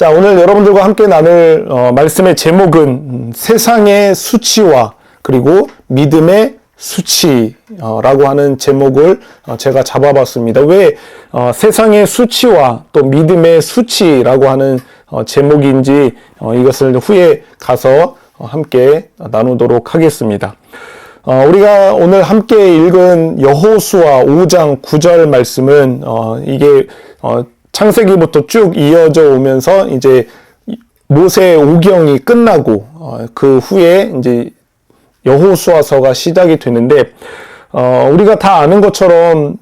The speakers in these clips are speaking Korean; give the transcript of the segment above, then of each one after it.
자, 오늘 여러분들과 함께 나눌 말씀의 제목은 세상의 수치와 그리고 믿음의 수치라고 하는 제목을 제가 잡아봤습니다. 왜 세상의 수치와 또 믿음의 수치라고 하는 제목인지 이것을 후에 가서 함께 나누도록 하겠습니다. 우리가 오늘 함께 읽은 여호수아 5장 9절 말씀은 이게 창세기부터 쭉 이어져 오면서 이제 모세 오경이 끝나고 그 후에 이제 여호수아서가 시작이 되는데 우리가 다 아는 것처럼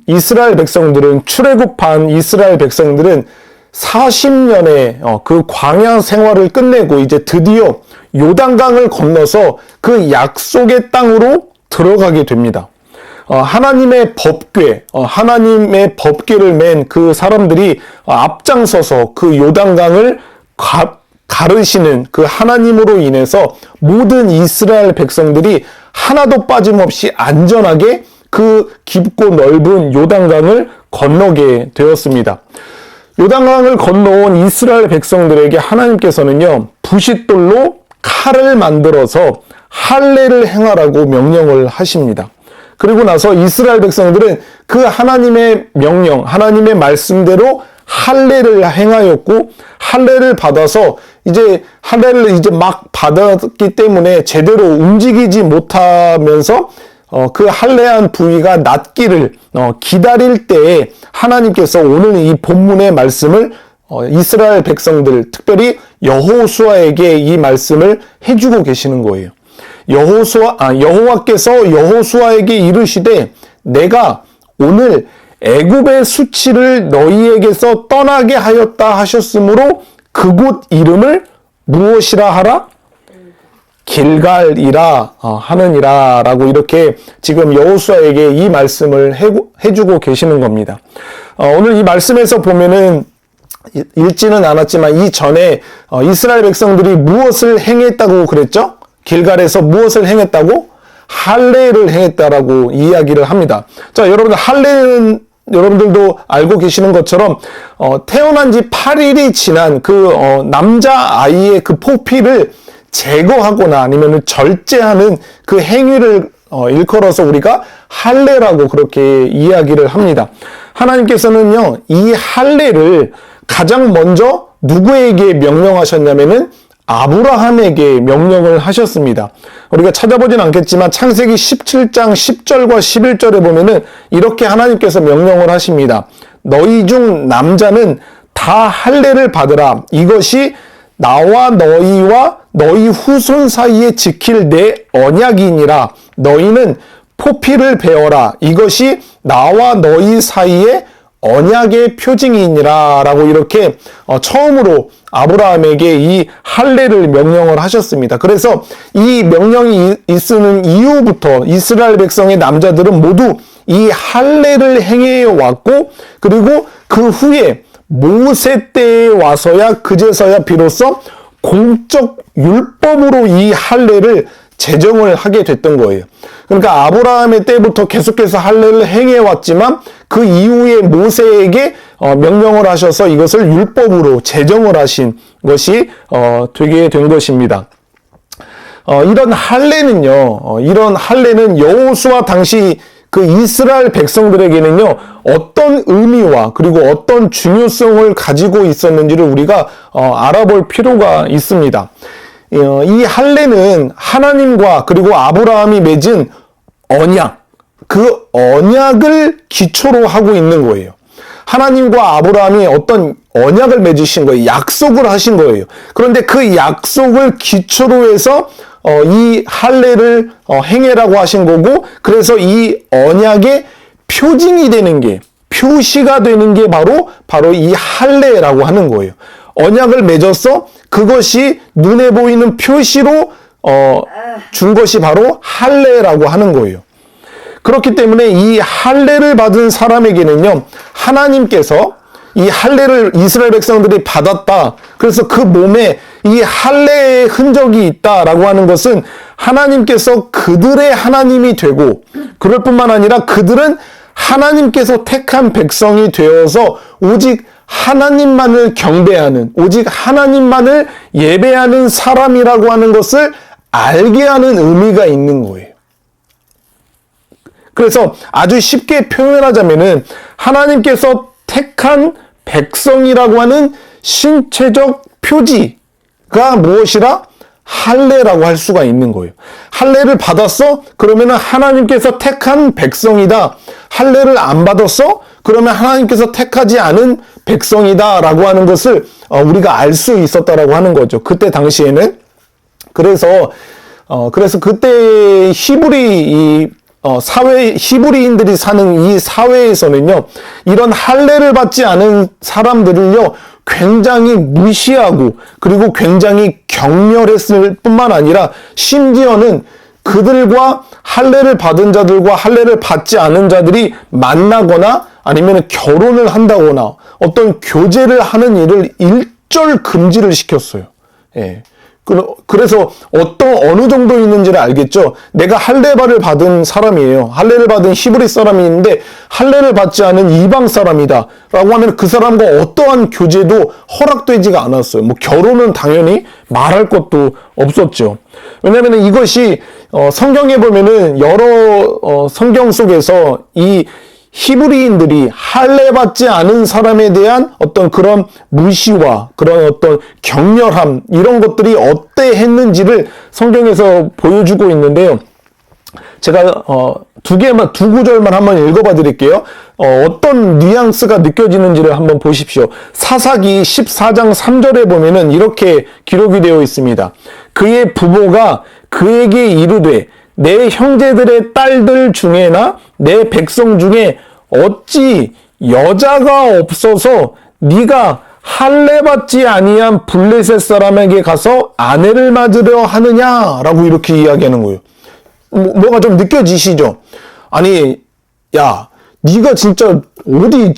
이스라엘 백성들은 출애굽한 이스라엘 백성들은 40년의 그 광야 생활을 끝내고 이제 드디어 요단강을 건너서 그 약속의 땅으로 들어가게 됩니다. 하나님의 법궤, 하나님의 법궤를 맨 그 사람들이 앞장서서 그 요단강을 가르시는 그 하나님으로 인해서 모든 이스라엘 백성들이 하나도 빠짐없이 안전하게 그 깊고 넓은 요단강을 건너게 되었습니다. 요단강을 건너온 이스라엘 백성들에게 하나님께서는요, 부싯돌로 칼을 만들어서 할례를 행하라고 명령을 하십니다. 그리고 나서 이스라엘 백성들은 그 하나님의 명령, 하나님의 말씀대로 할례를 행하였고, 할례를 받아서 할례를 막 받았기 때문에 제대로 움직이지 못하면서 그 할례한 부위가 낫기를 기다릴 때에 하나님께서 오늘 이 본문의 말씀을 이스라엘 백성들, 특별히 여호수아에게 이 말씀을 해주고 계시는 거예요. 여호와께서 여호수아에게 이르시되 내가 오늘 애굽의 수치를 너희에게서 떠나게 하였다 하셨으므로 그곳 이름을 무엇이라 하라? 길갈이라 하느니라 라고 이렇게 지금 여호수아에게 이 말씀을 해주고 계시는 겁니다. 오늘 이 말씀에서 보면은 읽지는 않았지만 이전에 이스라엘 백성들이 무엇을 행했다고 그랬죠? 길갈에서 무엇을 행했다고? 할례를 행했다라고 이야기를 합니다. 자, 여러분들 할례는 여러분들도 알고 계시는 것처럼 태어난 지 8일이 지난 그 남자아이의 그 포피를 제거하거나 아니면 절제하는 그 행위를 일컬어서 우리가 할례라고 그렇게 이야기를 합니다. 하나님께서는요, 이 할례를 가장 먼저 누구에게 명령하셨냐면은 아브라함에게 명령을 하셨습니다. 우리가 찾아보진 않겠지만 창세기 17장 10절과 11절에 보면은 이렇게 하나님께서 명령을 하십니다. 너희 중 남자는 다 할례를 받으라. 이것이 나와 너희와 너희 후손 사이에 지킬 내 언약이니라. 너희는 포피를 베어라. 이것이 나와 너희 사이에 언약의 표징이니라 라고 이렇게 처음으로 아브라함에게 이 할례를 명령을 하셨습니다. 그래서 이 명령이 있는 이후부터 이스라엘 백성의 남자들은 모두 이 할례를 행해 왔고, 그리고 그 후에 모세 때에 와서야 그제서야 비로소 공적 율법으로 이 할례를 제정을 하게 됐던 거예요. 그러니까 아브라함의 때부터 계속해서 할례를 행해왔지만 그 이후에 모세에게 명령을 하셔서 이것을 율법으로 제정을 하신 것이 되게 된 것입니다. 이런 할례는 여호수아 당시 그 이스라엘 백성들에게는요, 어떤 의미와 그리고 어떤 중요성을 가지고 있었는지를 우리가 알아볼 필요가 있습니다. 이 할례는 하나님과 그리고 아브라함이 맺은 언약, 그 언약을 기초로 하고 있는 거예요. 하나님과 아브라함이 어떤 언약을 맺으신 거예요. 약속을 하신 거예요. 그런데 그 약속을 기초로 해서 이 할례를 행해라고 하신 거고, 그래서 이 언약의 표징이 되는 게, 표시가 되는 게 바로 이 할례라고 하는 거예요. 언약을 맺어서 그것이 눈에 보이는 표시로 준 것이 바로 할례라고 하는 거예요. 그렇기 때문에 이 할례를 받은 사람에게는요, 하나님께서 이 할례를 이스라엘 백성들이 받았다. 그래서 그 몸에 이 할례의 흔적이 있다라고 하는 것은 하나님께서 그들의 하나님이 되고, 그럴 뿐만 아니라 그들은 하나님께서 택한 백성이 되어서 오직 하나님만을 경배하는, 오직 하나님만을 예배하는 사람이라고 하는 것을 알게 하는 의미가 있는 거예요. 그래서 아주 쉽게 표현하자면은 하나님께서 택한 백성이라고 하는 신체적 표지가 무엇이라? 할례라고 할 수가 있는 거예요. 할례를 받았어? 그러면은 하나님께서 택한 백성이다. 할례를 안 받았어? 그러면 하나님께서 택하지 않은 백성이다 라고 하는 것을 우리가 알 수 있었다라고 하는 거죠. 그때 당시에는. 그래서 그때 히브리인들이 사는 이 사회에서는요, 이런 할례를 받지 않은 사람들을요, 굉장히 무시하고, 그리고 굉장히 경멸했을 뿐만 아니라, 심지어는 그들과 할례를 받은 자들과 할례를 받지 않은 자들이 만나거나, 아니면 결혼을 한다거나, 어떤 교제를 하는 일을 일절 금지를 시켰어요. 예. 그래서 어느 정도 있는지를 알겠죠. 내가 할례를 받은 사람이에요. 할례를 받은 히브리 사람이 있는데 할례를 받지 않은 이방 사람이다 라고 하면 그 사람과 어떠한 교제도 허락되지가 않았어요. 뭐 결혼은 당연히 말할 것도 없었죠. 왜냐하면 이것이 성경에 보면은 여러 성경 속에서 이 히브리인들이 할례 받지 않은 사람에 대한 어떤 그런 무시와 그런 어떤 경멸함, 이런 것들이 어때했는지를 성경에서 보여주고 있는데요. 제가 두 구절만 한번 읽어봐 드릴게요. 어떤 뉘앙스가 느껴지는지를 한번 보십시오. 사사기 14장 3절에 보면은 이렇게 기록이 되어 있습니다. 그의 부모가 그에게 이르되 내 형제들의 딸들 중에나 내 백성 중에 어찌 여자가 없어서 네가 할례 받지 아니한 블레셋 사람에게 가서 아내를 맞으려 하느냐라고 이렇게 이야기하는 거예요. 뭐가 좀 느껴지시죠? 아니, 야, 네가 진짜 어디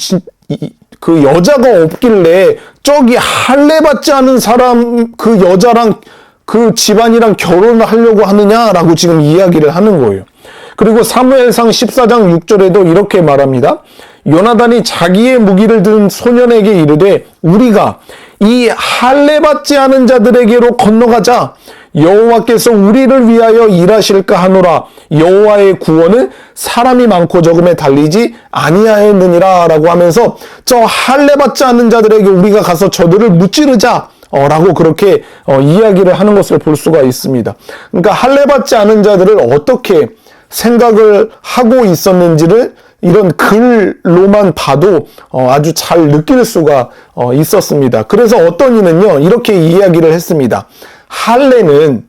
그 여자가 없길래 저기 할례 받지 않은 사람 그 여자랑 그 집안이랑 결혼을 하려고 하느냐라고 지금 이야기를 하는 거예요. 그리고 사무엘상 14장 6절에도 이렇게 말합니다. 요나단이 자기의 무기를 든 소년에게 이르되 우리가 이 할례 받지 않은 자들에게로 건너가자. 여호와께서 우리를 위하여 일하실까 하노라. 여호와의 구원은 사람이 많고 적음에 달리지 아니하였느니라 라고 하면서 저 할례 받지 않는 자들에게 우리가 가서 저들을 무찌르자 라고 그렇게 이야기를 하는 것을 볼 수가 있습니다. 그러니까 할례 받지 않은 자들을 어떻게 생각을 하고 있었는지를 이런 글로만 봐도 아주 잘 느낄 수가 있었습니다. 그래서 어떤 이는요 이렇게 이야기를 했습니다. 할례는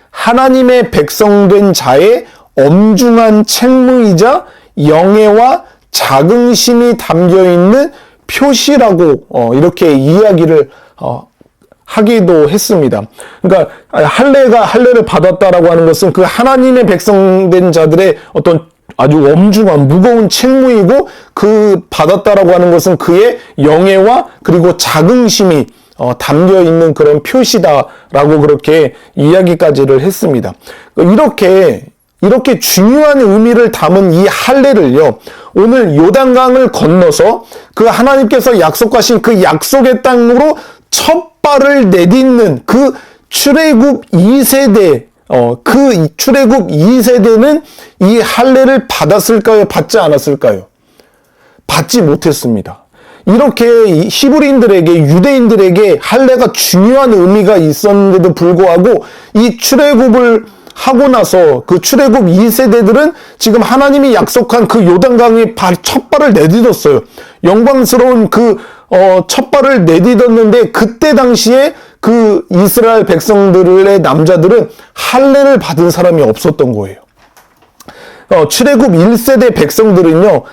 하나님의 백성된 자의 엄중한 책무이자 영예와 자긍심이 담겨있는 표시라고 이렇게 이야기를 하기도 했습니다. 그러니까 할례를 받았다라고 하는 것은 그 하나님의 백성된 자들의 어떤 아주 엄중한 무거운 책무이고 그 받았다라고 하는 것은 그의 영예와 그리고 자긍심이 담겨 있는 그런 표시다라고 그렇게 이야기까지를 했습니다. 이렇게 중요한 의미를 담은 이 할례를요, 오늘 요단강을 건너서 그 하나님께서 약속하신 그 약속의 땅으로 첫 발을 내딛는 그 출애굽 2세대, 그 출애굽 2세대는 이 할례를 받았을까요? 받지 않았을까요? 받지 못했습니다. 이렇게 히브리인들에게, 유대인들에게 할례가 중요한 의미가 있었는데도 불구하고 이 출애굽을 하고 나서 그 출애굽 2세대들은 지금 하나님이 약속한 그 요단강에 첫 발을 내딛었어요. 영광스러운 그 첫 발을 내딛었는데 그때 당시에 그 이스라엘 백성들의 남자들은 할례를 받은 사람이 없었던 거예요. 출애굽 1세대 백성들은요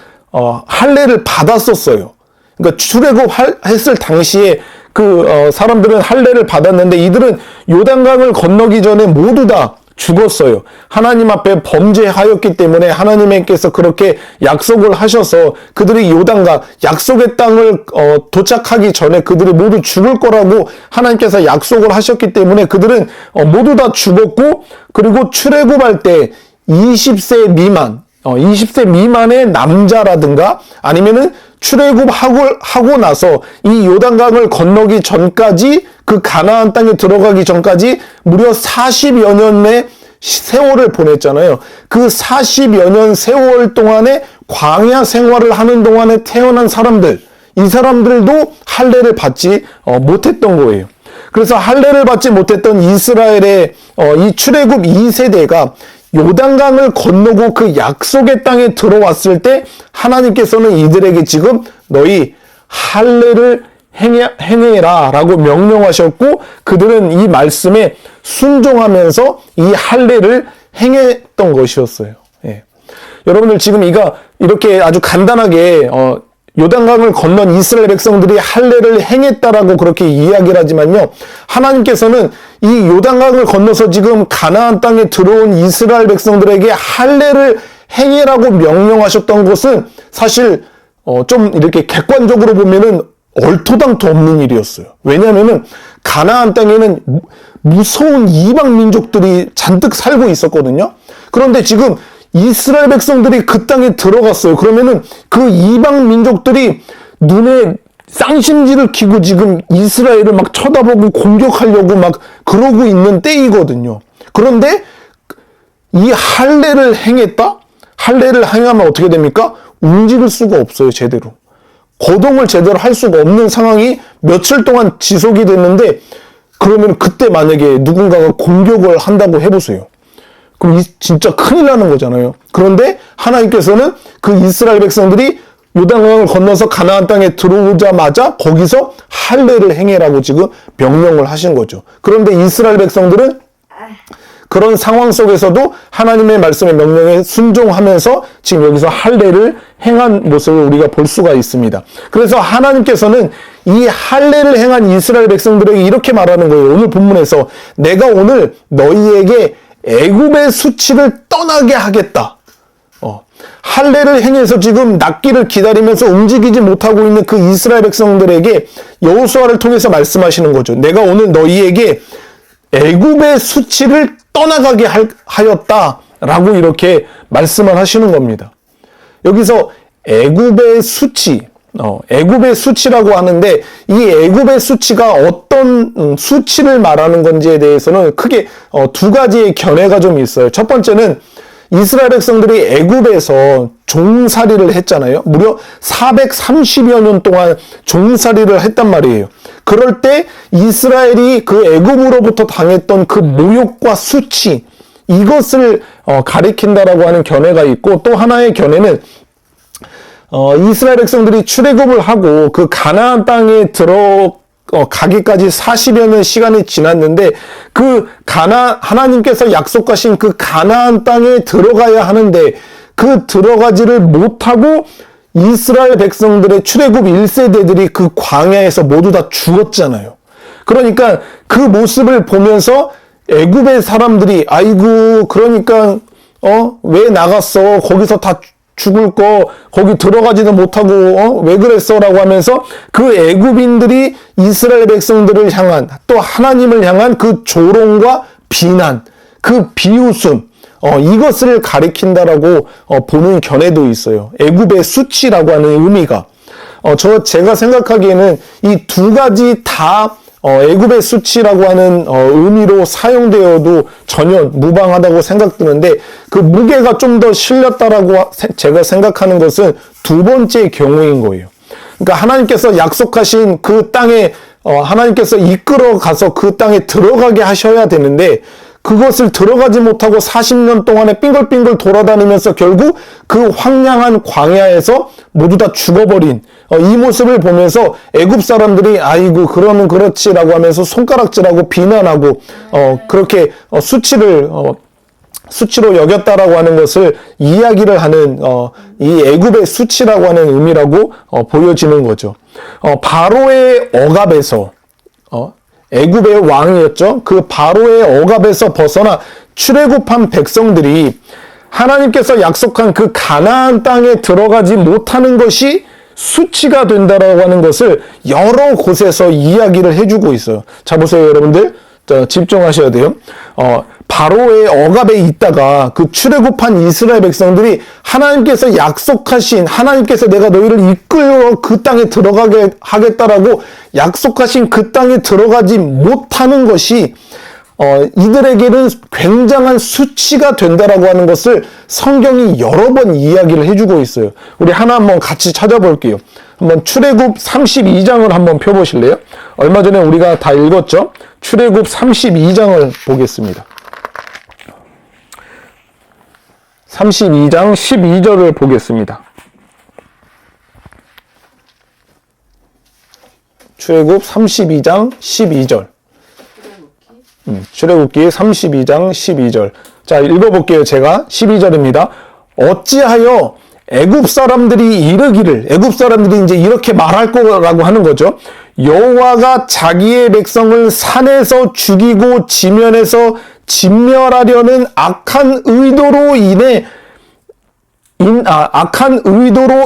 할례를 받았었어요. 그러니까 출애굽했을 당시에 그 사람들은 할례를 받았는데 이들은 요단강을 건너기 전에 모두 다 죽었어요. 하나님 앞에 범죄하였기 때문에 하나님께서 그렇게 약속을 하셔서 그들이 요단강 약속의 땅을 도착하기 전에 그들이 모두 죽을 거라고 하나님께서 약속을 하셨기 때문에 그들은 모두 다 죽었고, 그리고 출애굽할 때 20세 미만, 20세 미만의 남자라든가 아니면은 출애굽하고 나서 이 요단강을 건너기 전까지 그 가나안 땅에 들어가기 전까지 무려 40여 년의 세월을 보냈잖아요. 그 40여 년 세월 동안에 광야 생활을 하는 동안에 태어난 사람들, 이 사람들도 할례를 받지 못했던 거예요. 그래서 할례를 받지 못했던 이스라엘의 이 출애굽 2세대가 요단강을 건너고 그 약속의 땅에 들어왔을 때 하나님께서는 이들에게 지금 너희 할례를 행해라 라고 명령하셨고 그들은 이 말씀에 순종하면서 이 할례를 행했던 것이었어요. 예. 여러분들 지금 이렇게 아주 간단하게 요단강을 건넌 이스라엘 백성들이 할례를 행했다라고 그렇게 이야기를 하지만요. 하나님께서는 이 요단강을 건너서 지금 가나안 땅에 들어온 이스라엘 백성들에게 할례를 행해라고 명령하셨던 것은 사실 좀 이렇게 객관적으로 보면은 얼토당토 없는 일이었어요. 왜냐하면은 가나안 땅에는 무서운 이방 민족들이 잔뜩 살고 있었거든요. 그런데 지금 이스라엘 백성들이 그 땅에 들어갔어요. 그러면은 그 이방 민족들이 눈에 쌍심지를 키고 지금 이스라엘을 막 쳐다보고 공격하려고 막 그러고 있는 때이거든요. 그런데 이 할례를 행했다? 할례를 행하면 어떻게 됩니까? 움직일 수가 없어요, 제대로. 거동을 제대로 할 수가 없는 상황이 며칠 동안 지속이 됐는데 그러면 그때 만약에 누군가가 공격을 한다고 해보세요. 그럼 진짜 큰일 나는 거잖아요. 그런데 하나님께서는 그 이스라엘 백성들이 요단강을 건너서 가나안 땅에 들어오자마자 거기서 할례를 행해라고 지금 명령을 하신 거죠. 그런데 이스라엘 백성들은 그런 상황 속에서도 하나님의 말씀의 명령에 순종하면서 지금 여기서 할례를 행한 모습을 우리가 볼 수가 있습니다. 그래서 하나님께서는 이 할례를 행한 이스라엘 백성들에게 이렇게 말하는 거예요. 오늘 본문에서 내가 오늘 너희에게 애굽의 수치를 떠나게 하겠다. 할례를 행해서 지금 낫기를 기다리면서 움직이지 못하고 있는 그 이스라엘 백성들에게 여호수아를 통해서 말씀하시는 거죠. 내가 오늘 너희에게 애굽의 수치를 떠나가게 하였다라고 이렇게 말씀을 하시는 겁니다. 여기서 애굽의 수치, 애굽의 수치라고 하는데 이 애굽의 수치가 어떤 수치를 말하는 건지에 대해서는 크게 두 가지의 견해가 좀 있어요. 첫 번째는 이스라엘 백성들이 애굽에서 종살이를 했잖아요. 무려 430여 년 동안 종살이를 했단 말이에요. 그럴 때 이스라엘이 그 애굽으로부터 당했던 그 모욕과 수치, 이것을 가리킨다라고 하는 견해가 있고, 또 하나의 견해는 이스라엘 백성들이 출애굽을 하고 그 가나안 땅에 가기까지 40여 년 시간이 지났는데 하나님께서 약속하신 그 가나안 땅에 들어가야 하는데 그 들어가지를 못하고 이스라엘 백성들의 출애굽 1세대들이 그 광야에서 모두 다 죽었잖아요. 그러니까 그 모습을 보면서 애굽의 사람들이 아이고 그러니까 왜 나갔어? 거기서 다 죽을 거 거기 들어가지도 못하고 왜 그랬어? 라고 하면서 그 애굽인들이 이스라엘 백성들을 향한 또 하나님을 향한 그 조롱과 비난, 그 비웃음, 이것을 가리킨다라고 보는 견해도 있어요. 애굽의 수치라고 하는 의미가. 제가 생각하기에는 이 두 가지 다 애굽의 수치라고 하는 의미로 사용되어도 전혀 무방하다고 생각드는데 그 무게가 좀 더 실렸다라고 제가 생각하는 것은 두 번째 경우인 거예요. 그러니까 하나님께서 약속하신 그 땅에 하나님께서 이끌어 가서 그 땅에 들어가게 하셔야 되는데 그것을 들어가지 못하고 40년 동안에 빙글빙글 돌아다니면서 결국 그 황량한 광야에서 모두 다 죽어버린 이 모습을 보면서 애굽 사람들이 아이고 그러면 그렇지라고 하면서 손가락질하고 비난하고 그렇게 수치로 여겼다라고 하는 것을 이야기를 하는 이 애굽의 수치라고 하는 의미라고 보여지는 거죠. 바로의 억압에서 애굽의 왕이었죠. 그 바로의 억압에서 벗어나 출애굽한 백성들이 하나님께서 약속한 그 가나안 땅에 들어가지 못하는 것이 수치가 된다라고 하는 것을 여러 곳에서 이야기를 해주고 있어요. 자 보세요 여러분들. 집중하셔야 돼요. 바로의 억압에 있다가 그 출애굽한 이스라엘 백성들이 하나님께서 약속하신, 하나님께서 내가 너희를 이끌어 그 땅에 들어가게 하겠다라고 약속하신 그 땅에 들어가지 못하는 것이 이들에게는 굉장한 수치가 된다라고 하는 것을 성경이 여러 번 이야기를 해주고 있어요. 우리 하나 한번 같이 찾아볼게요. 한번 출애굽 32장을 한번 펴보실래요? 얼마 전에 우리가 다 읽었죠? 출애굽 32장을 보겠습니다. 32장 12절을 보겠습니다. 출애굽 32장 12절. 출애굽기 32장 12절. 자, 읽어볼게요. 제가 12절입니다. 어찌하여 애굽 사람들이 이르기를, 애굽 사람들이 이제 이렇게 말할 거라고 하는 거죠. 여호와가 자기의 백성을 산에서 죽이고 지면에서 진멸하려는 악한 의도로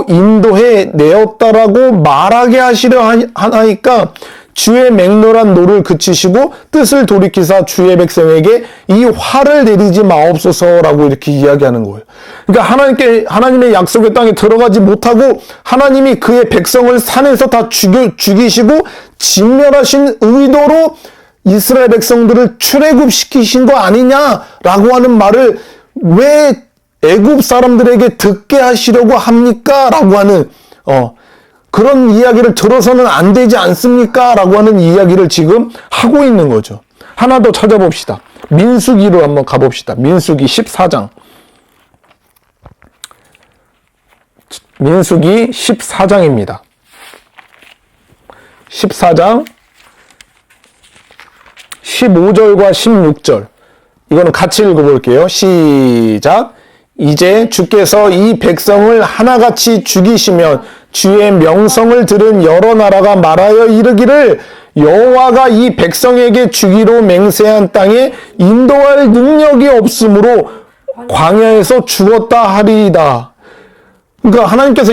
인도해 내었다라고 말하게 하시려 하나이까 주의 맹렬한 노를 그치시고 뜻을 돌이키사 주의 백성에게 이 화를 내리지 마옵소서라고 이렇게 이야기하는 거예요. 그러니까 하나님의 약속의 땅에 들어가지 못하고 하나님이 그의 백성을 산에서 다 죽이시고 진멸하신 의도로 이스라엘 백성들을 출애굽시키신 거 아니냐라고 하는 말을 왜 애굽 사람들에게 듣게 하시려고 합니까? 라고 하는 그런 이야기를 들어서는 안 되지 않습니까? 라고 하는 이야기를 지금 하고 있는 거죠. 하나 더 찾아봅시다. 민수기로 한번 가봅시다. 민수기 14장. 민수기 14장입니다. 14장 15절과 16절. 이거는 같이 읽어볼게요. 시작. 이제 주께서 이 백성을 하나같이 죽이시면 주의 명성을 들은 여러 나라가 말하여 이르기를 여호와가 이 백성에게 주기로 맹세한 땅에 인도할 능력이 없으므로 광야에서 죽었다 하리이다. 그러니까 하나님께서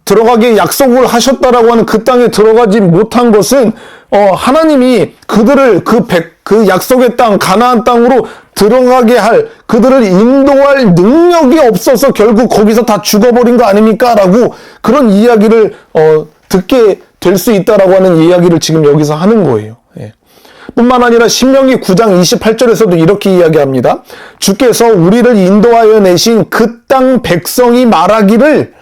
들어가게 약속을 하셨다라고 하는 그 땅에 들어가지 못한 것은 하나님이 그들을 그 약속의 땅 가나안 땅으로 들어가게 할, 그들을 인도할 능력이 없어서 결국 거기서 다 죽어버린 거 아닙니까? 라고 그런 이야기를 듣게 될 수 있다라고 하는 이야기를 지금 여기서 하는 거예요. 예. 뿐만 아니라 신명기 9장 28절에서도 이렇게 이야기합니다. 주께서 우리를 인도하여 내신 그 땅 백성이 말하기를,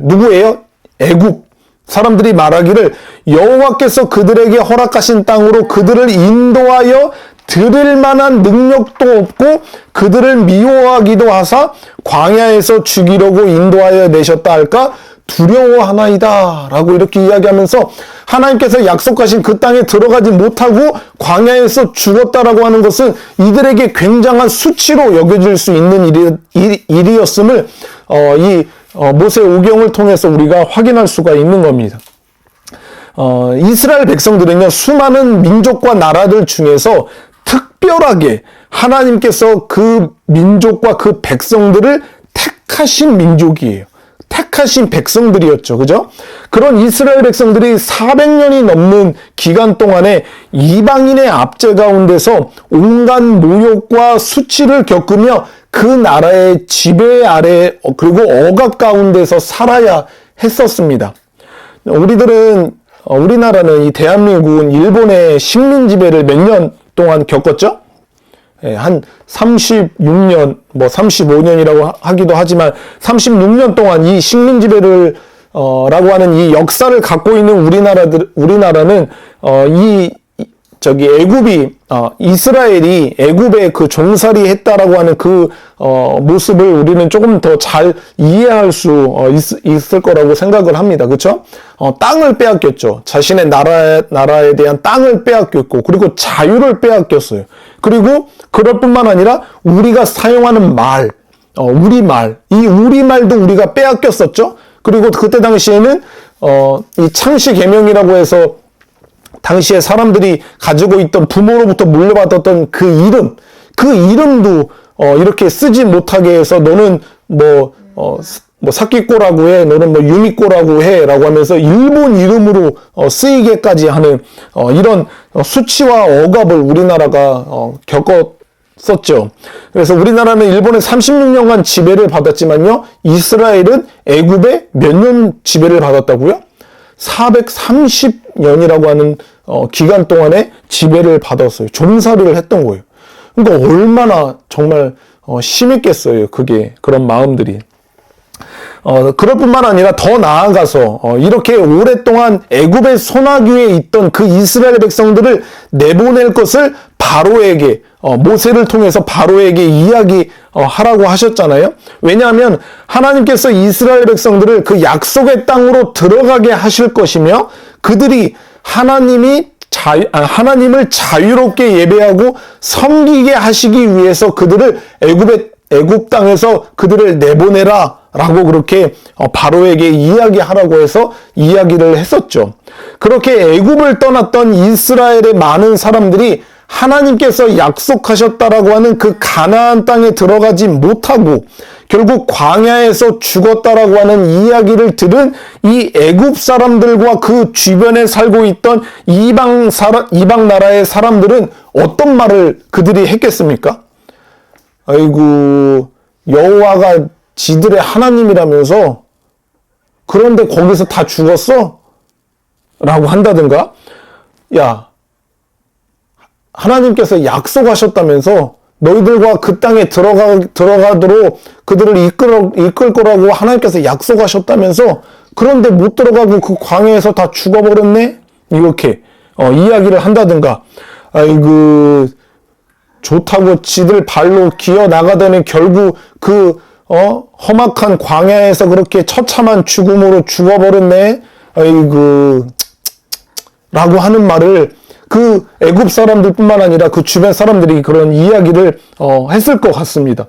누구예요? 애굽 사람들이 말하기를 여호와께서 그들에게 허락하신 땅으로 그들을 인도하여 들을 만한 능력도 없고 그들을 미워하기도 하사 광야에서 죽이려고 인도하여 내셨다 할까 두려워하나이다 라고 이렇게 이야기하면서 하나님께서 약속하신 그 땅에 들어가지 못하고 광야에서 죽었다라고 하는 것은 이들에게 굉장한 수치로 여겨질 수 있는 일이었음을 모세 오경을 통해서 우리가 확인할 수가 있는 겁니다. 이스라엘 백성들은요, 수많은 민족과 나라들 중에서 특별하게 하나님께서 그 민족과 그 백성들을 택하신 민족이에요. 택하신 백성들이었죠. 그죠? 그런 이스라엘 백성들이 400년이 넘는 기간 동안에 이방인의 압제 가운데서 온갖 모욕과 수치를 겪으며 그 나라의 지배 아래 그리고 억압 가운데서 살아야 했었습니다. 우리나라는 이 대한민국은 일본의 식민 지배를 몇 년 동안 겪었죠? 한 36년, 35년이라고 하기도 하지만 36년 동안 이 식민 지배를 라고 하는 이 역사를 갖고 있는 우리나라는 이스라엘이 애굽에 그 종살이 했다라고 하는 그 모습을 우리는 조금 더 잘 이해할 수 있을 거라고 생각을 합니다. 그렇죠? 땅을 빼앗겼죠. 자신의 나라에 대한 땅을 빼앗겼고, 그리고 자유를 빼앗겼어요. 그리고 그럴 뿐만 아니라 우리가 사용하는 말, 이 우리말도 우리가 빼앗겼었죠. 그리고 그때 당시에는 이 창씨 계명이라고 해서 당시에 사람들이 가지고 있던 부모로부터 물려받았던 그 이름도 이렇게 쓰지 못하게 해서 너는 뭐 사키코라고 해, 너는 뭐 유미코라고 해라고 하면서 일본 이름으로 쓰이게까지 하는 이런 수치와 억압을 우리나라가 겪었었죠. 그래서 우리나라는 일본의 36년간 지배를 받았지만요, 이스라엘은 애굽에 몇 년 지배를 받았다고요? 430년이라고 하는 기간 동안에 지배를 받았어요. 종살이를 했던 거예요. 그러니까 얼마나 정말 심했겠어요. 그게 그런 마음들이. 그럴 뿐만 아니라 더 나아가서 이렇게 오랫동안 애굽의 소나기에 있던 그 이스라엘 백성들을 내보낼 것을 바로에게 모세를 통해서 바로에게 이야기하라고 하셨잖아요. 왜냐하면 하나님께서 이스라엘 백성들을 그 약속의 땅으로 들어가게 하실 것이며 그들이 하나님을 자유롭게 예배하고 섬기게 하시기 위해서 그들을 애굽 땅에서 그들을 내보내라 라고 그렇게 바로에게 이야기하라고 해서 이야기를 했었죠. 그렇게 애굽을 떠났던 이스라엘의 많은 사람들이 하나님께서 약속하셨다라고 하는 그 가나안 땅에 들어가지 못하고 결국 광야에서 죽었다라고 하는 이야기를 들은 이 애굽 사람들과 그 주변에 살고 있던 이방 나라의 사람들은 어떤 말을 그들이 했겠습니까? 아이고, 여호와가 지들의 하나님이라면서 그런데 거기서 다 죽었어? 라고 한다든가, 야, 하나님께서 약속하셨다면서 너희들과 그 땅에 들어가도록 그들을 이끌 거라고 하나님께서 약속하셨다면서 그런데 못 들어가고 그 광야에서 다 죽어버렸네? 이렇게 이야기를 한다든가, 아이고, 좋다고 지들 발로 기어 나가더니 결국 그 험악한 광야에서 그렇게 처참한 죽음으로 죽어버렸네. 아이고, 라고 하는 말을 그 애굽 사람들뿐만 아니라 그 주변 사람들이 그런 이야기를 했을 것 같습니다.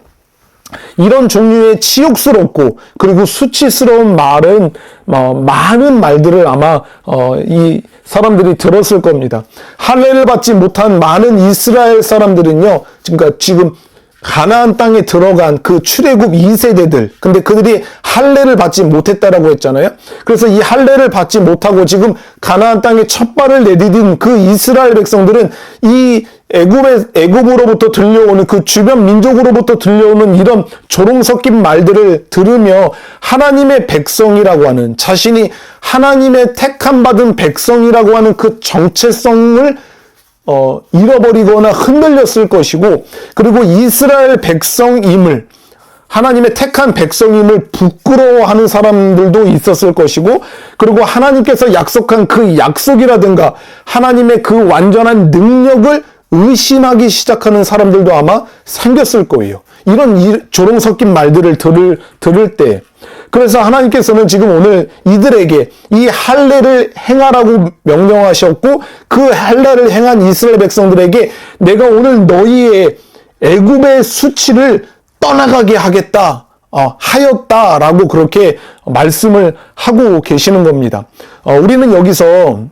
이런 종류의 치욕스럽고 그리고 수치스러운 말은 많은 말들을 아마 이 사람들이 들었을 겁니다. 할례를 받지 못한 많은 이스라엘 사람들은요, 그러니까 지금 가나안 땅에 들어간 그 출애굽 2세대들, 근데 그들이 할례를 받지 못했다라고 했잖아요. 그래서 이 할례를 받지 못하고 지금 가나안 땅에 첫 발을 내디딘 그 이스라엘 백성들은 이 애굽으로부터 들려오는 그 주변 민족으로부터 들려오는 이런 조롱 섞인 말들을 들으며 하나님의 백성이라고 하는, 자신이 하나님의 택함 받은 백성이라고 하는 그 정체성을 잃어버리거나 흔들렸을 것이고, 그리고 이스라엘 백성임을, 하나님의 택한 백성임을 부끄러워하는 사람들도 있었을 것이고, 그리고 하나님께서 약속한 그 약속이라든가 하나님의 그 완전한 능력을 의심하기 시작하는 사람들도 아마 생겼을 거예요. 이런 조롱 섞인 말들을 들을 때. 그래서 하나님께서는 지금 오늘 이들에게 이 할례를 행하라고 명령하셨고, 그 할례를 행한 이스라엘 백성들에게 내가 오늘 너희의 애굽의 수치를 떠나가게 하였다라고 그렇게 말씀을 하고 계시는 겁니다. 우리는 여기서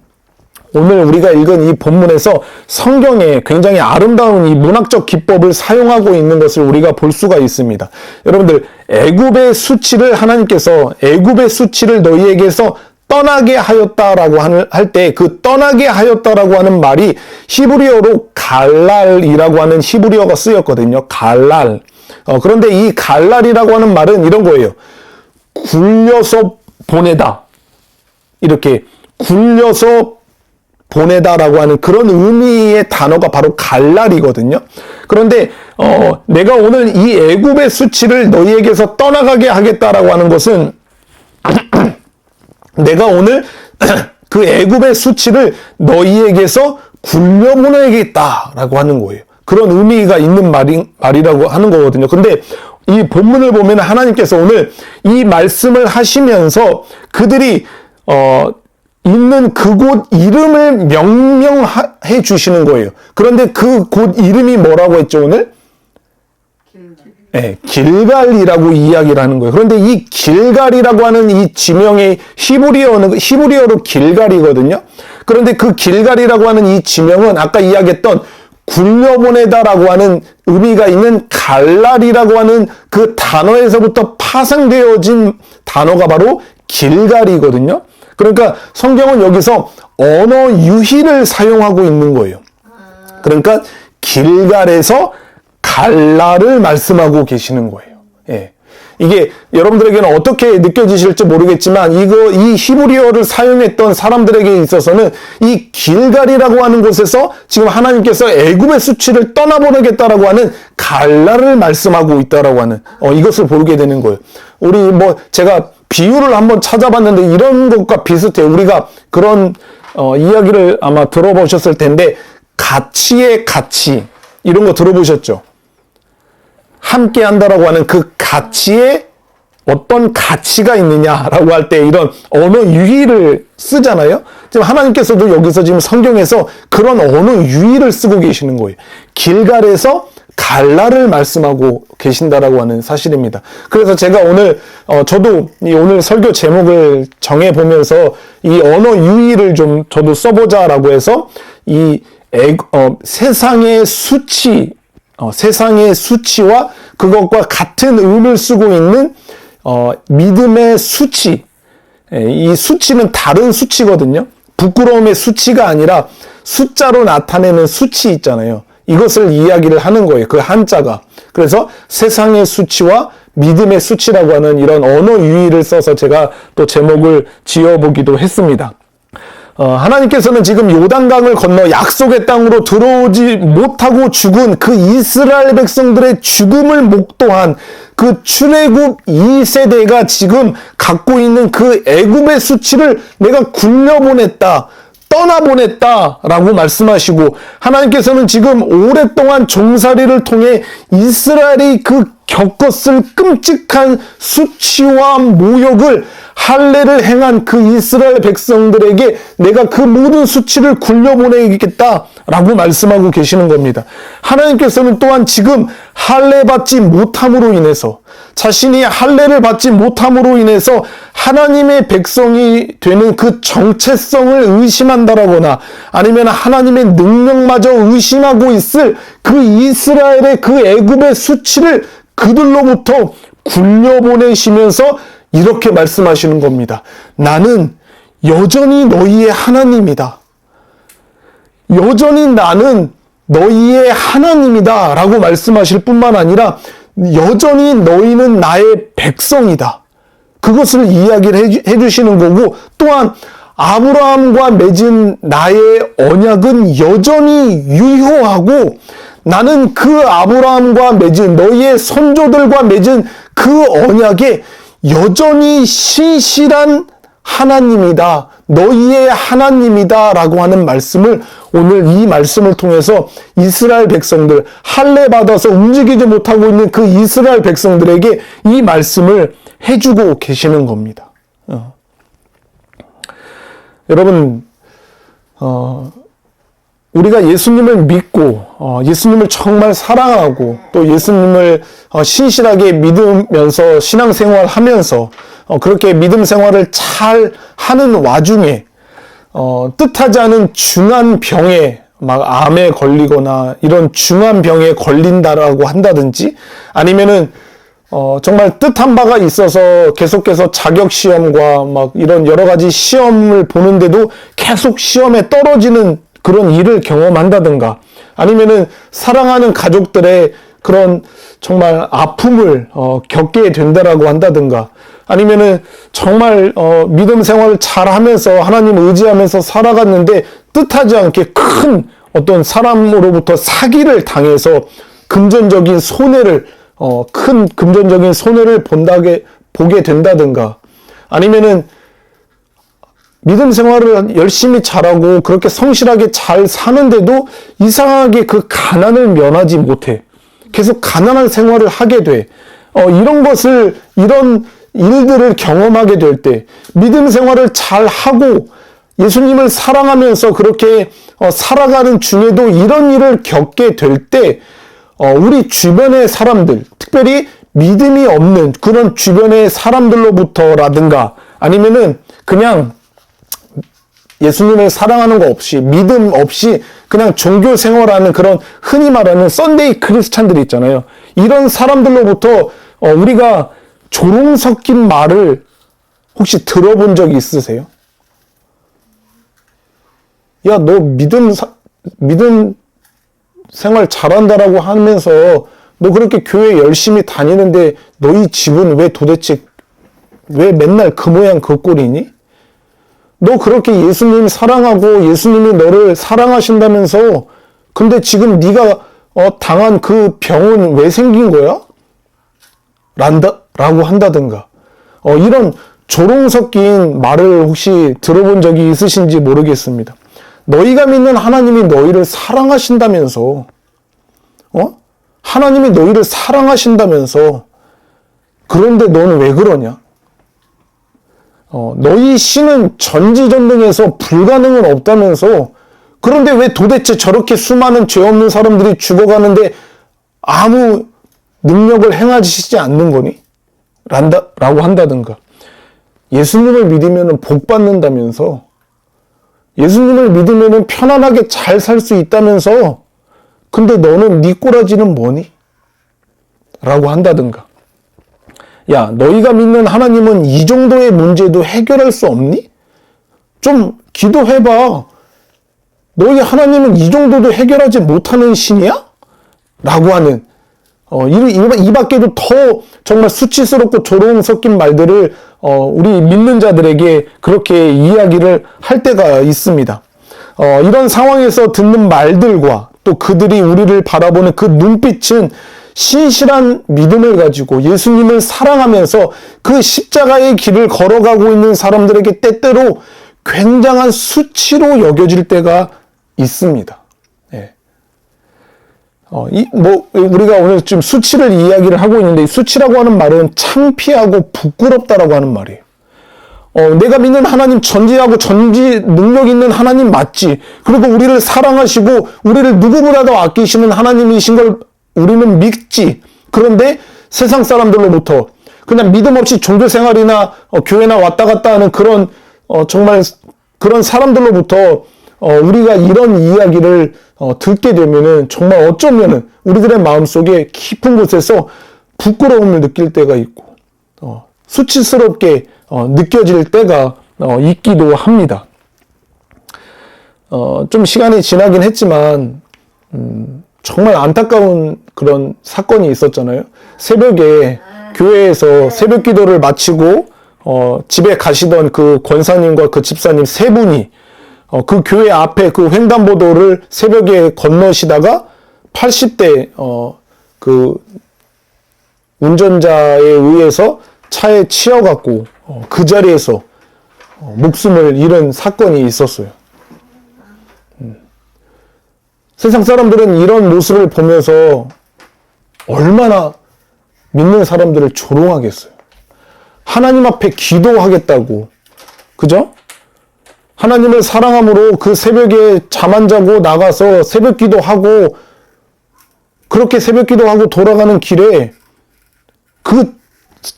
오늘 우리가 읽은 이 본문에서 성경에 굉장히 아름다운 이 문학적 기법을 사용하고 있는 것을 우리가 볼 수가 있습니다. 여러분들, 애굽의 수치를 하나님께서 애굽의 수치를 너희에게서 떠나게 하였다라고 할 때 그 떠나게 하였다라고 하는 말이 히브리어로 갈랄이라고 하는 히브리어가 쓰였거든요. 갈랄. 그런데 이 갈랄이라고 하는 말은 이런 거예요. 굴려서 보내다. 이렇게 굴려서 보내다라고 하는 그런 의미의 단어가 바로 갈랄이거든요. 그런데 내가 오늘 이 애굽의 수치를 너희에게서 떠나가게 하겠다라고 하는 것은 내가 오늘 그 애굽의 수치를 너희에게서 굴려보내겠다라고 하는 거예요. 그런 의미가 있는 말이라고 하는 거거든요. 근데 이 본문을 보면 하나님께서 오늘 이 말씀을 하시면서 그들이 있는 그곳 이름을 명명해 주시는 거예요. 그런데 그 곳 이름이 뭐라고 했죠, 오늘? 네, 길갈이라고 이야기를 하는 거예요. 그런데 이 길갈이라고 하는 이 지명의 히브리어로 길갈이거든요. 그런데 그 길갈이라고 하는 이 지명은 아까 이야기했던 굴려보내다라고 하는 의미가 있는 갈랄이라고 하는 그 단어에서부터 파생되어진 단어가 바로 길갈이거든요. 그러니까 성경은 여기서 언어 유희를 사용하고 있는 거예요. 그러니까 길갈에서 갈랄을 말씀하고 계시는 거예요. 예. 이게 여러분들에게는 어떻게 느껴지실지 모르겠지만 이 히브리어를 사용했던 사람들에게 있어서는 이 길갈이라고 하는 곳에서 지금 하나님께서 애굽의 수치를 떠나보내겠다라고 하는 갈랄을 말씀하고 있다라고 하는 이것을 보게 되는 거예요. 우리 제가 비유를 한번 찾아봤는데 이런 것과 비슷해요. 우리가 그런 이야기를 아마 들어보셨을 텐데 가치의 가치 이런 거 들어보셨죠? 함께 한다라고 하는 그 가치에 어떤 가치가 있느냐라고 할 때 이런 언어 유희를 쓰잖아요. 지금 하나님께서도 여기서 지금 성경에서 그런 언어 유희를 쓰고 계시는 거예요. 길갈에서 갈랄을 말씀하고 계신다라고 하는 사실입니다. 그래서 제가 오늘 저도 오늘 설교 제목을 정해 보면서 이 언어 유희를 좀 저도 써보자라고 해서 세상의 수치, 세상의 수치와 그것과 같은 의미를 쓰고 있는 믿음의 수치. 이 수치는 다른 수치거든요. 부끄러움의 수치가 아니라 숫자로 나타내는 수치 있잖아요. 이것을 이야기를 하는 거예요. 그 한자가. 그래서 세상의 수치와 믿음의 수치라고 하는 이런 언어 유희를 써서 제가 또 제목을 지어보기도 했습니다. 하나님께서는 지금 요단강을 건너 약속의 땅으로 들어오지 못하고 죽은 그 이스라엘 백성들의 죽음을 목도한 그 출애굽 2세대가 지금 갖고 있는 그 애굽의 수치를 내가 굴려보냈다. 떠나보냈다라고 말씀하시고 하나님께서는 지금 오랫동안 종살이를 통해 이스라엘이 그 겪었을 끔찍한 수치와 모욕을 할례를 행한 그 이스라엘 백성들에게 내가 그 모든 수치를 굴려보내겠다라고 말씀하고 계시는 겁니다. 하나님께서는 또한 지금 할례 받지 못함으로 인해서 자신이 할례를 받지 못함으로 인해서 하나님의 백성이 되는 그 정체성을 의심한다라거나 아니면 하나님의 능력마저 의심하고 있을 그 이스라엘의 그 애굽의 수치를 그들로부터 굴려보내시면서 이렇게 말씀하시는 겁니다. 나는 여전히 너희의 하나님이다. 여전히 나는 너희의 하나님이다 라고 말씀하실 뿐만 아니라 여전히 너희는 나의 백성이다. 그것을 이야기를 해주시는 거고 또한 아브라함과 맺은 나의 언약은 여전히 유효하고 나는 그 아브라함과 맺은 너희의 선조들과 맺은 그 언약에 여전히 신실한 하나님이다. 너희의 하나님이다 라고 하는 말씀을 오늘 이 말씀을 통해서 이스라엘 백성들 할례 받아서 움직이지 못하고 있는 그 이스라엘 백성들에게 이 말씀을 해주고 계시는 겁니다. 여러분 우리가 예수님을 믿고 예수님을 정말 사랑하고 또 예수님을 신실하게 믿으면서 신앙생활 하면서 그렇게 믿음 생활을 잘 하는 와중에 뜻하지 않은 중한 병에 막 암에 걸리거나 이런 중한 병에 걸린다라고 한다든지 아니면은 정말 뜻한 바가 있어서 계속해서 자격 시험과 막 이런 여러 가지 시험을 보는데도 계속 시험에 떨어지는 그런 일을 경험한다든가 아니면은 사랑하는 가족들의 그런 정말 아픔을 겪게 된다라고 한다든가 아니면은 정말 믿음 생활을 잘 하면서 하나님 의지하면서 살아갔는데 뜻하지 않게 큰 어떤 사람으로부터 사기를 당해서 금전적인 손해를 큰 금전적인 손해를 보게 된다든가 아니면은 믿음 생활을 열심히 잘하고 그렇게 성실하게 잘 사는데도 이상하게 그 가난을 면하지 못해. 계속 가난한 생활을 하게 돼. 이런 일들을 경험하게 될 때, 믿음 생활을 잘 하고 예수님을 사랑하면서 그렇게 살아가는 중에도 이런 일을 겪게 될 때, 우리 주변의 사람들, 특별히 믿음이 없는 그런 주변의 사람들로부터라든가 아니면은 그냥 예수님을 사랑하는 거 없이, 믿음 없이 그냥 종교 생활하는 그런 흔히 말하는 썬데이 크리스찬들이 있잖아요. 이런 사람들로부터 우리가 조롱 섞인 말을 혹시 들어본 적이 있으세요? 야, 너 믿음 생활 잘한다라고 하면서 너 그렇게 교회 열심히 다니는데 너희 집은 왜 맨날 그 모양 그 꼴이니? 너 그렇게 예수님 사랑하고 예수님이 너를 사랑하신다면서 근데 지금 네가 당한 그 병은 왜 생긴 거야? 라고 한다든가 이런 조롱 섞인 말을 혹시 들어본 적이 있으신지 모르겠습니다. 너희가 믿는 하나님이 너희를 사랑하신다면서 하나님이 너희를 사랑하신다면서 그런데 너는 왜 그러냐? 너희 신은 전지전능해서 불가능은 없다면서 그런데 왜 도대체 저렇게 수많은 죄 없는 사람들이 죽어가는데 아무 능력을 행하시지 않는 거니? 라고 한다든가 예수님을 믿으면 복 받는다면서 예수님을 믿으면 편안하게 잘 살 수 있다면서 근데 너는 네 꼬라지는 뭐니? 라고 한다든가 야, 너희가 믿는 하나님은 이 정도의 문제도 해결할 수 없니? 좀 기도해봐. 너희 하나님은 이 정도도 해결하지 못하는 신이야? 라고 하는 이 밖에도 더 정말 수치스럽고 조롱 섞인 말들을 우리 믿는 자들에게 그렇게 이야기를 할 때가 있습니다. 이런 상황에서 듣는 말들과 또 그들이 우리를 바라보는 그 눈빛은 신실한 믿음을 가지고 예수님을 사랑하면서 그 십자가의 길을 걸어가고 있는 사람들에게 때때로 굉장한 수치로 여겨질 때가 있습니다. 예. 우리가 오늘 좀 수치를 이야기를 하고 있는데 이 수치라고 하는 말은 창피하고 부끄럽다라고 하는 말이에요. 내가 믿는 하나님 전지하고 전지 능력 있는 하나님 맞지. 그리고 우리를 사랑하시고 우리를 누구보다도 아끼시는 하나님이신 걸 우리는 믿지. 그런데 세상 사람들로부터 그냥 믿음 없이 종교 생활이나 교회나 왔다 갔다 하는 그런 정말 그런 사람들로부터 우리가 이런 이야기를 듣게 되면은 정말 어쩌면은 우리들의 마음속에 깊은 곳에서 부끄러움을 느낄 때가 있고 수치스럽게 느껴질 때가 있기도 합니다. 좀 시간이 지나긴 했지만 정말 안타까운 그런 사건이 있었잖아요. 새벽에 교회에서 새벽 기도를 마치고 집에 가시던 그 권사님과 그 집사님 세 분이 그 교회 앞에 그 횡단보도를 새벽에 건너시다가 80대 그 운전자에 의해서 차에 치여갖고 그 자리에서 목숨을 잃은 사건이 있었어요. 세상 사람들은 이런 모습을 보면서 얼마나 믿는 사람들을 조롱하겠어요. 하나님 앞에 기도하겠다고, 그죠? 하나님을 사랑함으로 그 새벽에 잠 안 자고 나가서 새벽 기도하고 그렇게 새벽 기도하고 돌아가는 길에 그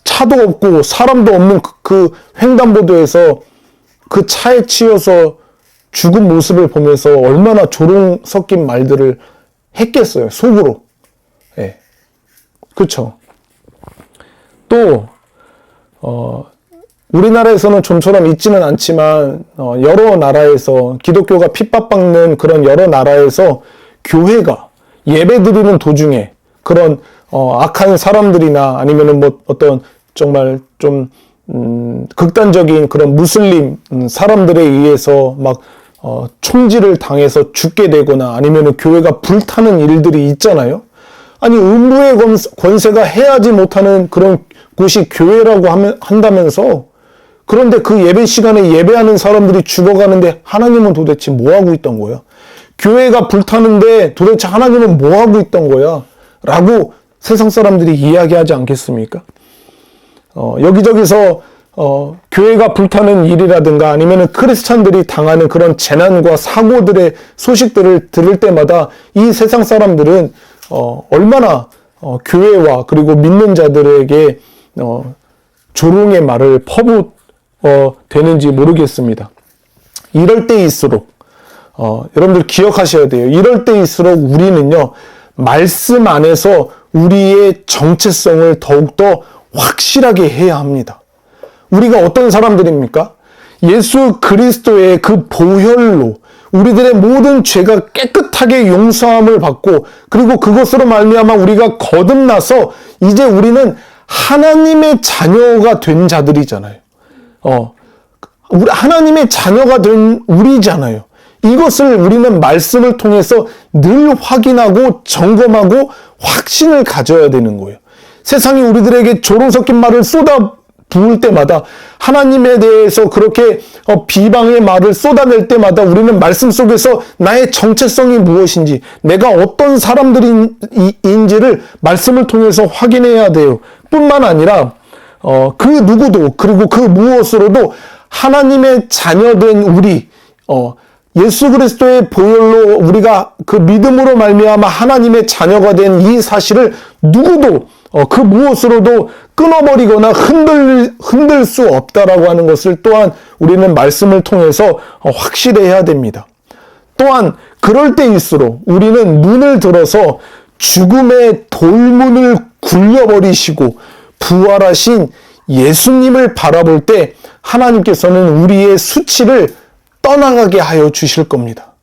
차도 없고 사람도 없는 그 횡단보도에서 그 차에 치여서 죽은 모습을 보면서 얼마나 조롱 섞인 말들을 했겠어요. 속으로. 예. 그쵸. 또 우리나라에서는 좀처럼 있지는 않지만 여러 나라에서 기독교가 핍박받는 그런 여러 나라에서 교회가 예배드리는 도중에 그런 악한 사람들이나 아니면은 뭐 어떤 정말 좀 극단적인 그런 무슬림 사람들에 의해서 막 총질을 당해서 죽게 되거나 아니면은 교회가 불타는 일들이 있잖아요. 아니 음부의 권세가 해하지 못하는 그런 곳이 교회라고 한다면서 그런데 그 예배 시간에 예배하는 사람들이 죽어가는데 하나님은 도대체 뭐 하고 있던 거야? 교회가 불타는데 도대체 하나님은 뭐 하고 있던 거야? 라고 세상 사람들이 이야기하지 않겠습니까? 여기저기서 교회가 불타는 일이라든가 아니면 크리스찬들이 당하는 그런 재난과 사고들의 소식들을 들을 때마다 이 세상 사람들은 얼마나 교회와 그리고 믿는 자들에게 조롱의 말을 퍼붓 되는지 모르겠습니다. 이럴 때일수록 여러분들 기억하셔야 돼요. 이럴 때일수록 우리는요, 말씀 안에서 우리의 정체성을 더욱더 확실하게 해야 합니다. 우리가 어떤 사람들입니까? 예수 그리스도의 그 보혈로 우리들의 모든 죄가 깨끗하게 용서함을 받고, 그리고 그것으로 말미암아 우리가 거듭나서 이제 우리는 하나님의 자녀가 된 자들이잖아요. 하나님의 자녀가 된 우리잖아요. 이것을 우리는 말씀을 통해서 늘 확인하고 점검하고 확신을 가져야 되는 거예요. 세상이 우리들에게 조롱 섞인 말을 쏟아 부을 때마다, 하나님에 대해서 그렇게 비방의 말을 쏟아낼 때마다 우리는 말씀 속에서 나의 정체성이 무엇인지, 내가 어떤 사람들인지를 말씀을 통해서 확인해야 돼요. 뿐만 아니라 그 누구도, 그리고 그 무엇으로도 하나님의 자녀된 우리, 예수 그리스도의 보혈로 우리가 그 믿음으로 말미암아 하나님의 자녀가 된 이 사실을 누구도 그 무엇으로도 끊어버리거나 흔들 수 없다라고 하는 것을 또한 우리는 말씀을 통해서 확실해야 됩니다. 또한 그럴 때일수록 우리는 눈을 들어서 죽음의 돌문을 굴려버리시고 부활하신 예수님을 바라볼 때 하나님께서는 우리의 수치를 떠나가게 하여 주실 겁니다.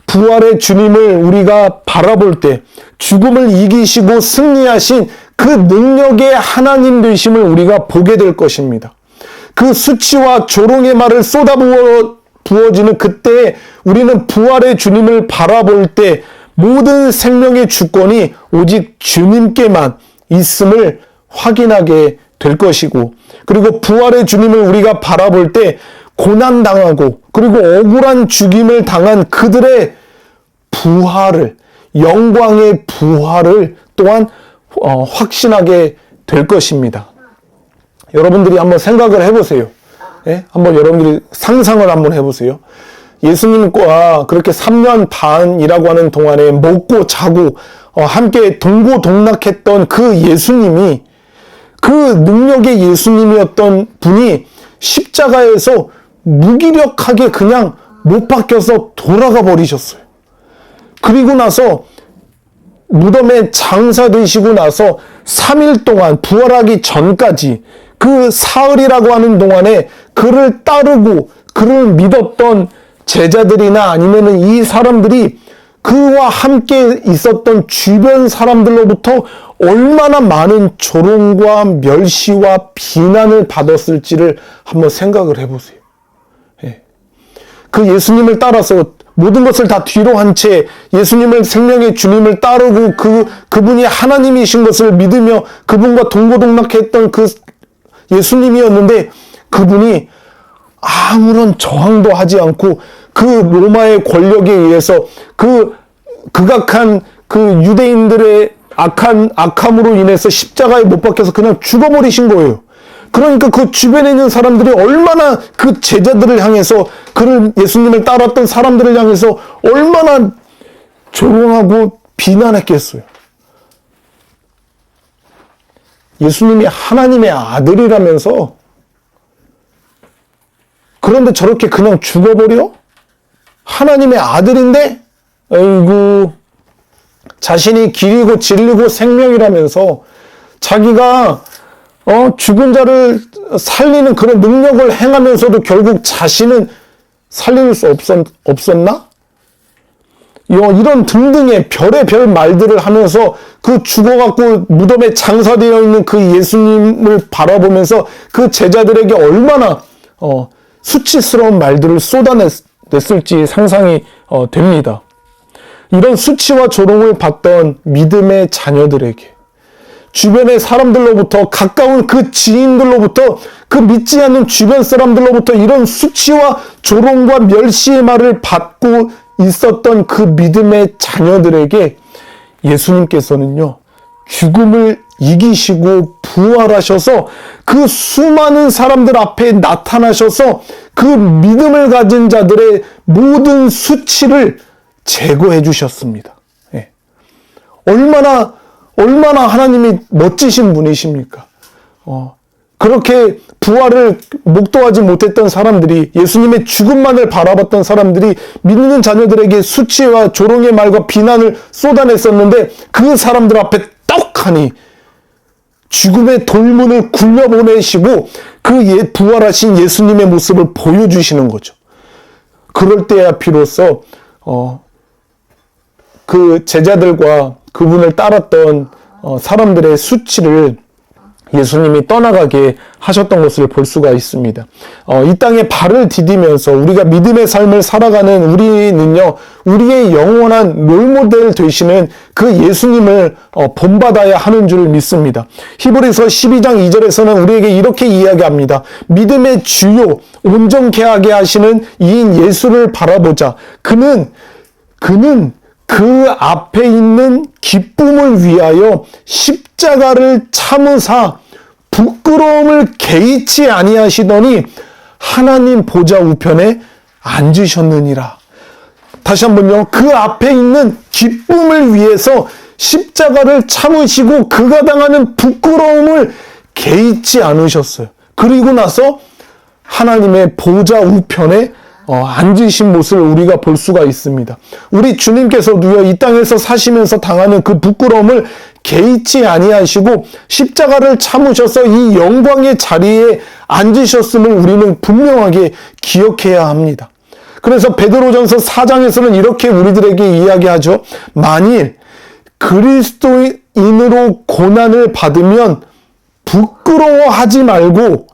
부활의 주님을 우리가 바라볼 때 죽음을 이기시고 승리하신 그 능력의 하나님 되심을 우리가 보게 될 것입니다. 그 수치와 조롱의 말을 부어지는 그때에 우리는 부활의 주님을 바라볼 때 모든 생명의 주권이 오직 주님께만 있음을 확인하게 될 것이고, 그리고 부활의 주님을 우리가 바라볼 때 고난당하고 그리고 억울한 죽임을 당한 그들의 부활을, 영광의 부활을 또한 확신하게 될 것입니다. 여러분들이 한번 생각을 해보세요. 예? 한번 여러분들이 상상을 한번 해보세요. 예수님과 그렇게 3년 반이라고 하는 동안에 먹고 자고 함께 동고동락했던 그 예수님이, 그 능력의 예수님이었던 분이 십자가에서 무기력하게 그냥 못 박혀서 돌아가 버리셨어요. 그리고 나서 무덤에 장사되시고 나서 3일 동안, 부활하기 전까지 그 사흘이라고 하는 동안에 그를 따르고 그를 믿었던 제자들이나 아니면은 이 사람들이 그와 함께 있었던 주변 사람들로부터 얼마나 많은 조롱과 멸시와 비난을 받았을지를 한번 생각을 해보세요. 예. 그 예수님을 따라서 모든 것을 다 뒤로 한 채 예수님을, 생명의 주님을 따르고 그분이 하나님이신 것을 믿으며 그분과 동고동락했던 그 예수님이었는데, 그분이 아무런 저항도 하지 않고 그 로마의 권력에 의해서 극악한 그 유대인들의 악함으로 인해서 십자가에 못 박혀서 그냥 죽어버리신 거예요. 그러니까 그 주변에 있는 사람들이 얼마나 그 제자들을 향해서, 그를, 예수님을 따랐던 사람들을 향해서 얼마나 조롱하고 비난했겠어요. 예수님이 하나님의 아들이라면서, 그런데 저렇게 그냥 죽어버려? 하나님의 아들인데? 아이고, 자신이 길이고 진리고 생명이라면서 자기가 죽은 자를 살리는 그런 능력을 행하면서도 결국 자신은 살릴 수 없었나? 이런 등등의 별의별 말들을 하면서 그 죽어갖고 무덤에 장사되어 있는 그 예수님을 바라보면서 그 제자들에게 얼마나 수치스러운 말들을 쏟아냈을지 상상이 됩니다. 이런 수치와 조롱을 받던 믿음의 자녀들에게, 주변의 사람들로부터, 가까운 그 지인들로부터, 그 믿지 않는 주변 사람들로부터 이런 수치와 조롱과 멸시의 말을 받고 있었던 그 믿음의 자녀들에게 예수님께서는요, 죽음을 이기시고 부활하셔서 그 수많은 사람들 앞에 나타나셔서 그 믿음을 가진 자들의 모든 수치를 제거해 주셨습니다. 예. 얼마나 하나님이 멋지신 분이십니까? 그렇게 부활을 목도하지 못했던 사람들이, 예수님의 죽음만을 바라봤던 사람들이 믿는 자녀들에게 수치와 조롱의 말과 비난을 쏟아냈었는데, 그 사람들 앞에 떡하니 죽음의 돌문을 굴려보내시고 그 부활하신 예수님의 모습을 보여주시는 거죠. 그럴 때야 비로소 그 제자들과 그분을 따랐던 사람들의 수치를 예수님이 떠나가게 하셨던 것을 볼 수가 있습니다. 이 땅에 발을 디디면서 우리가 믿음의 삶을 살아가는 우리는요, 우리의 영원한 롤모델 되시는 그 예수님을 본받아야 하는 줄 믿습니다. 히브리서 12장 2절에서는 우리에게 이렇게 이야기합니다. 믿음의 주요 온전케 하게 하시는 이인 예수를 바라보자. 그는 그 앞에 있는 기쁨을 위하여 십자가를 참으사 부끄러움을 개의치 아니하시더니 하나님 보좌 우편에 앉으셨느니라. 다시 한번요. 그 앞에 있는 기쁨을 위해서 십자가를 참으시고 그가 당하는 부끄러움을 개의치 않으셨어요. 그리고 나서 하나님의 보좌 우편에 앉으신 모습을 우리가 볼 수가 있습니다. 우리 주님께서도요, 이 땅에서 사시면서 당하는 그 부끄러움을 개의치 아니하시고 십자가를 참으셔서 이 영광의 자리에 앉으셨음을 우리는 분명하게 기억해야 합니다. 그래서 베드로전서 4장에서는 이렇게 우리들에게 이야기하죠. 만일 그리스도인으로 고난을 받으면 부끄러워하지 말고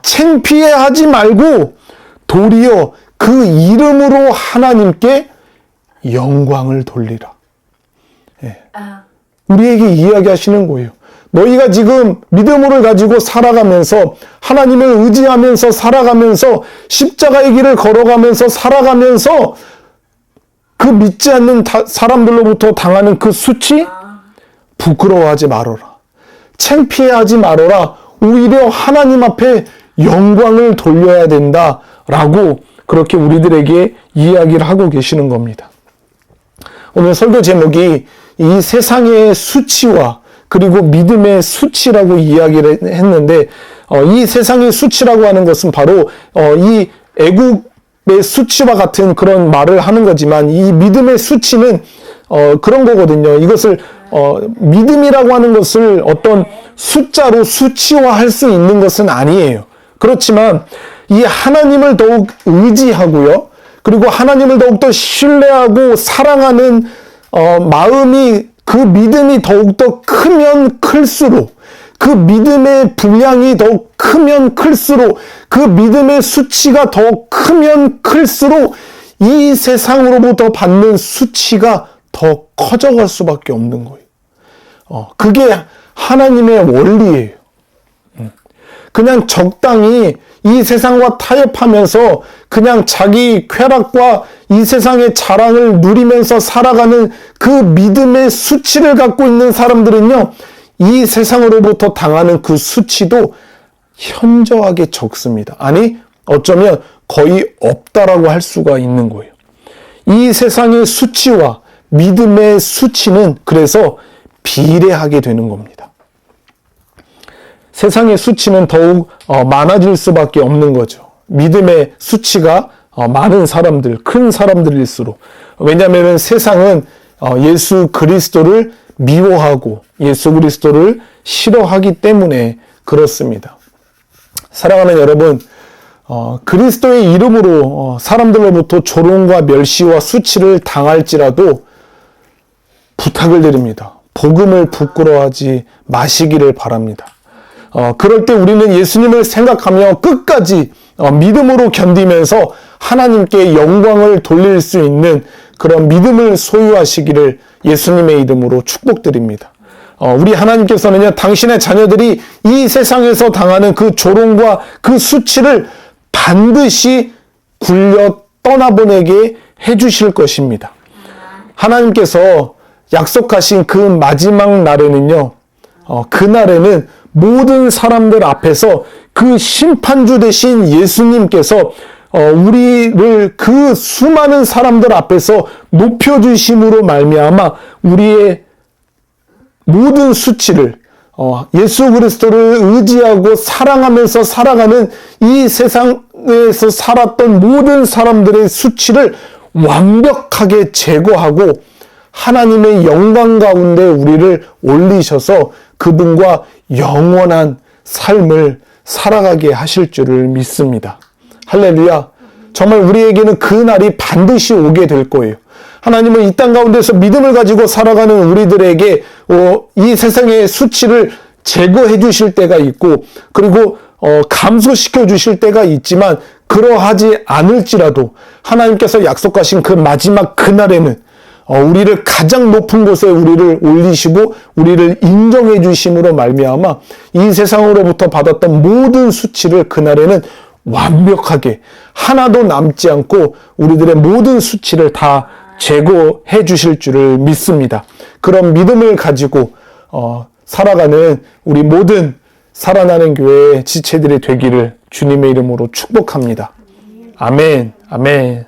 창피해하지 말고 도리어 그 이름으로 하나님께 영광을 돌리라. 예. 우리에게 이야기하시는 거예요. 너희가 지금 믿음을 가지고 살아가면서 하나님을 의지하면서 살아가면서 십자가의 길을 걸어가면서 살아가면서 그 믿지 않는 사람들로부터 당하는 그 수치 부끄러워하지 말아라. 창피해하지 말아라. 오히려 하나님 앞에 영광을 돌려야 된다라고 그렇게 우리들에게 이야기를 하고 계시는 겁니다. 오늘 설교 제목이 이 세상의 수치와 그리고 믿음의 수치라고 이야기를 했는데, 이 세상의 수치라고 하는 것은 바로 이 애국의 수치와 같은 그런 말을 하는 거지만, 이 믿음의 수치는 그런 거거든요. 이것을 믿음이라고 하는 것을 어떤 숫자로 수치화할 수 있는 것은 아니에요. 그렇지만 이 하나님을 더욱 의지하고요, 그리고 하나님을 더욱더 신뢰하고 사랑하는 마음이, 그 믿음이 더욱더 크면 클수록, 그 믿음의 분량이 더욱 크면 클수록, 그 믿음의 수치가 더욱 크면 클수록 이 세상으로부터 받는 수치가 더 커져갈 수밖에 없는 거예요. 그게 하나님의 원리예요. 그냥 적당히 이 세상과 타협하면서 그냥 자기 쾌락과 이 세상의 자랑을 누리면서 살아가는 그 믿음의 수치를 갖고 있는 사람들은요, 이 세상으로부터 당하는 그 수치도 현저하게 적습니다. 아니, 어쩌면 거의 없다라고 할 수가 있는 거예요. 이 세상의 수치와 믿음의 수치는 그래서 비례하게 되는 겁니다. 세상의 수치는 더욱 많아질 수밖에 없는 거죠. 믿음의 수치가 많은 사람들, 큰 사람들일수록. 왜냐하면 세상은 예수 그리스도를 미워하고 예수 그리스도를 싫어하기 때문에 그렇습니다. 사랑하는 여러분, 그리스도의 이름으로 사람들로부터 조롱과 멸시와 수치를 당할지라도 부탁을 드립니다. 복음을 부끄러워하지 마시기를 바랍니다. 그럴 때 우리는 예수님을 생각하며 끝까지 믿음으로 견디면서 하나님께 영광을 돌릴 수 있는 그런 믿음을 소유하시기를 예수님의 이름으로 축복드립니다. 우리 하나님께서는요, 당신의 자녀들이 이 세상에서 당하는 그 조롱과 그 수치를 반드시 굴려 떠나보내게 해주실 것입니다. 하나님께서 약속하신 그 마지막 날에는요, 그날에는 모든 사람들 앞에서 그 심판주 되신 예수님께서 우리를 그 수많은 사람들 앞에서 높여주심으로 말미암아 우리의 모든 수치를 예수 그리스도를 의지하고 사랑하면서 살아가는 이 세상에서 살았던 모든 사람들의 수치를 완벽하게 제거하고 하나님의 영광 가운데 우리를 올리셔서 그분과 영원한 삶을 살아가게 하실 줄을 믿습니다. 할렐루야. 정말 우리에게는 그 날이 반드시 오게 될 거예요. 하나님은 이 땅 가운데서 믿음을 가지고 살아가는 우리들에게 이 세상의 수치를 제거해 주실 때가 있고, 그리고 감소시켜 주실 때가 있지만, 그러하지 않을지라도 하나님께서 약속하신 그 마지막 그날에는 우리를 가장 높은 곳에 우리를 올리시고 우리를 인정해 주심으로 말미암아 이 세상으로부터 받았던 모든 수치를 그날에는 완벽하게 하나도 남지 않고 우리들의 모든 수치를 다 제거해 주실 줄을 믿습니다. 그런 믿음을 가지고 살아가는 우리 모든 살아나는 교회의 지체들이 되기를 주님의 이름으로 축복합니다. 아멘, 아멘.